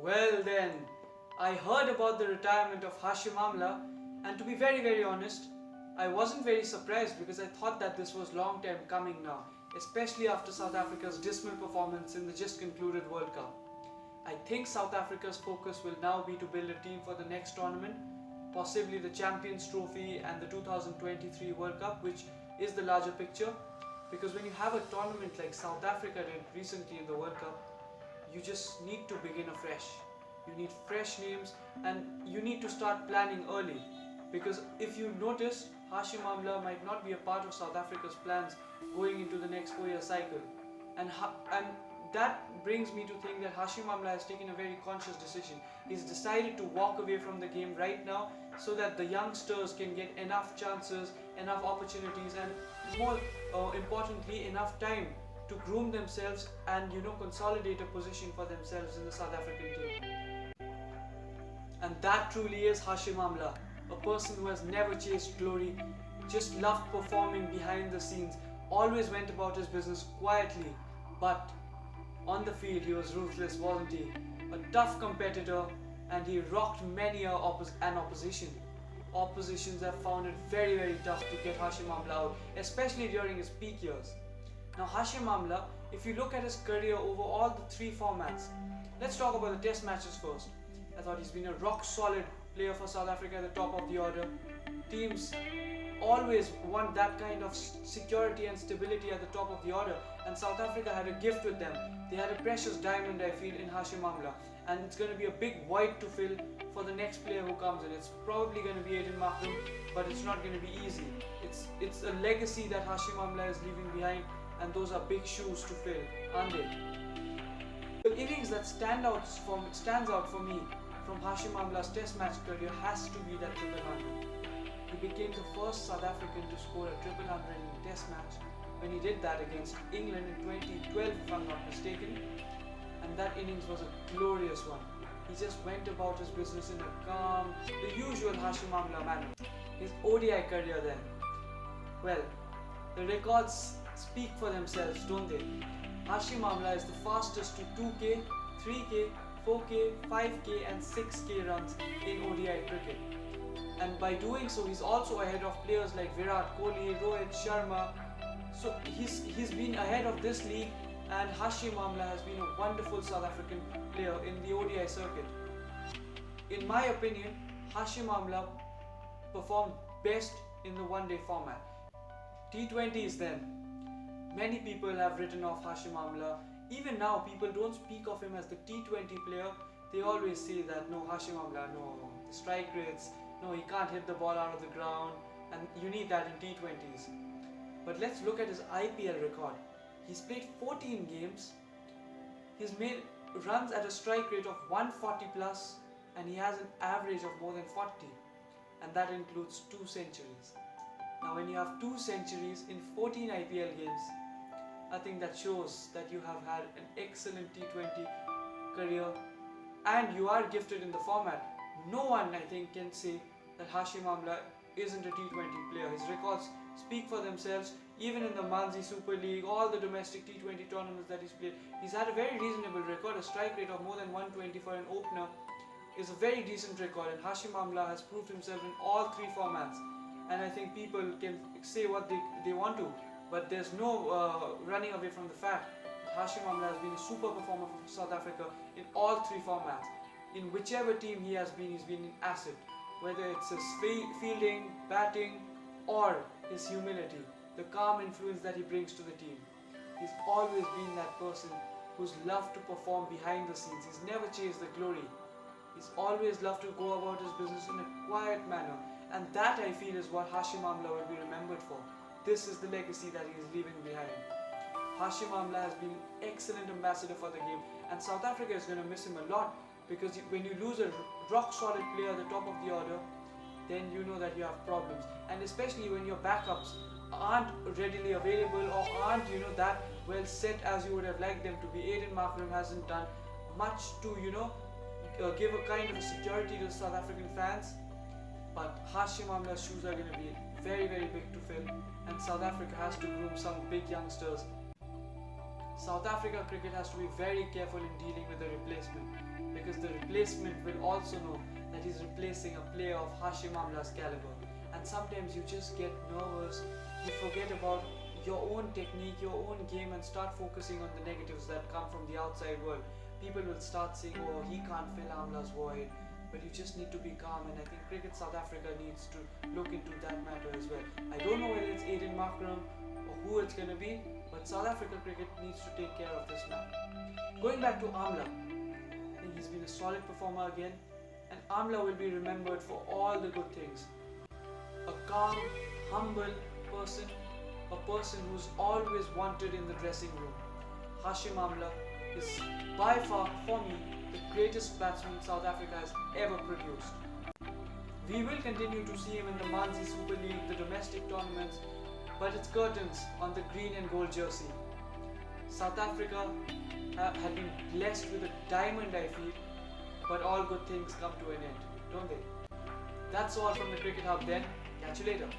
Well then, I heard about the retirement of Hashim Amla, and to be very honest, I wasn't very surprised because I thought that this was long time coming now, especially after South Africa's dismal performance in the just concluded World Cup. I think South Africa's focus will now be to build a team for the next tournament, possibly the Champions Trophy and the 2023 World Cup, which is the larger picture. Because when you have a tournament like South Africa did recently in the World Cup, you just need to begin afresh. You need fresh names and you need to start planning early. Because if you notice, Hashim Amla might not be a part of South Africa's plans going into the next 4-year cycle. And that brings me to think that Hashim Amla has taken a very conscious decision. He's decided to walk away from the game right now so that the youngsters can get enough chances, enough opportunities, and more importantly, enough time to groom themselves and consolidate a position for themselves in the South African team. And that truly is Hashim Amla, a person who has never chased glory, just loved performing behind the scenes, always went about his business quietly, but on the field he was ruthless, wasn't he? A tough competitor, and he rocked many an opposition. Oppositions have found it very tough to get Hashim Amla out, especially during his peak years. Now Hashim Amla, if you look at his career over all the 3 formats, let's talk about the test matches first. I thought he's been a rock solid player for South Africa at the top of the order. Teams always want that kind of security and stability at the top of the order, and South Africa had a gift with them. They had a precious diamond, I feel, in Hashim Amla, and it's going to be a big void to fill for the next player who comes in. It's probably going to be Aiden Mahram, but it's not going to be easy. It's a legacy that Hashim Amla is leaving behind, and those are big shoes to fill, aren't they? The innings that stands out for me from Hashim Amla's test match career has to be that triple hundred. He became the first South African to score a triple hundred in a test match when he did that against England in 2012, if I'm not mistaken, and that innings was a glorious one. He just went about his business in a calm, the usual Hashim Amla manner. His ODI career then, well, the records speak for themselves, don't they? Hashim Amla is the fastest to 2K, 3K, 4K, 5K and 6K runs in ODI cricket. And by doing so, he's also ahead of players like Virat Kohli, Rohit Sharma. So he's been ahead of this league, and Hashim Amla has been a wonderful South African player in the ODI circuit. In my opinion, Hashim Amla performed best in the one-day format. T20s then. Many people have written off Hashim Amla. Even now, people don't speak of him as the T20 player. They always say that no, Hashim Amla, no, the strike rates, no, he can't hit the ball out of the ground, and you need that in T20s. But let's look at his IPL record. He's played 14 games. He's made runs at a strike rate of 140 plus, and he has an average of more than 40, and that includes 2 centuries. Now when you have 2 centuries in 14 IPL games, I think that shows that you have had an excellent T20 career and you are gifted in the format. No one, I think, can say that Hashim Amla isn't a T20 player. His records speak for themselves. Even in the Manzi Super League, all the domestic T20 tournaments that he's played, he's had a very reasonable record. A strike rate of more than 120 for an opener is a very decent record, and Hashim Amla has proved himself in all 3 formats. And I think people can say what they want to, but there's no running away from the fact that Hashim Amla has been a super performer for South Africa in all 3 formats. In whichever team he has been, he's been an asset. Whether it's his fielding, batting, or his humility, the calm influence that he brings to the team. He's always been that person who's loved to perform behind the scenes. He's never chased the glory. He's always loved to go about his business in a quiet manner. And that, I feel, is what Hashim Amla will be remembered for. This is the legacy that he is leaving behind. Hashim Amla has been an excellent ambassador for the game, and South Africa is going to miss him a lot, because when you lose a rock solid player at the top of the order, then you know that you have problems. And especially when your backups aren't readily available or aren't that well set as you would have liked them to be. Aiden Mahram hasn't done much to give a kind of a security to the South African fans. But Hashim Amla's shoes are going to be very big to fill, and South Africa has to groom some big youngsters South Africa cricket has to be very careful in dealing with the replacement, because the replacement will also know that he's replacing a player of Hashim Amla's caliber. And sometimes you just get nervous, you forget about your own technique, your own game, and start focusing on the negatives that come from the outside world. People will start saying, oh, he can't fill Amla's void, but you just need to be calm. And I think Cricket South Africa needs to look into that matter as well. I don't know whether it's Aiden Markram or who it's going to be, but South Africa cricket needs to take care of this now. Going back to Amla, I think he's been a solid performer again, and Amla will be remembered for all the good things. A calm, humble person, a person who's always wanted in the dressing room. Hashim Amla is by far, for me, the greatest batsman South Africa has ever produced. We will continue to see him in the Manzi Super League, the domestic tournaments, but it's curtains on the green and gold jersey. South Africa had been blessed with a diamond, I feel, but all good things come to an end, don't they? That's all from the Cricket Hub then. Catch you later.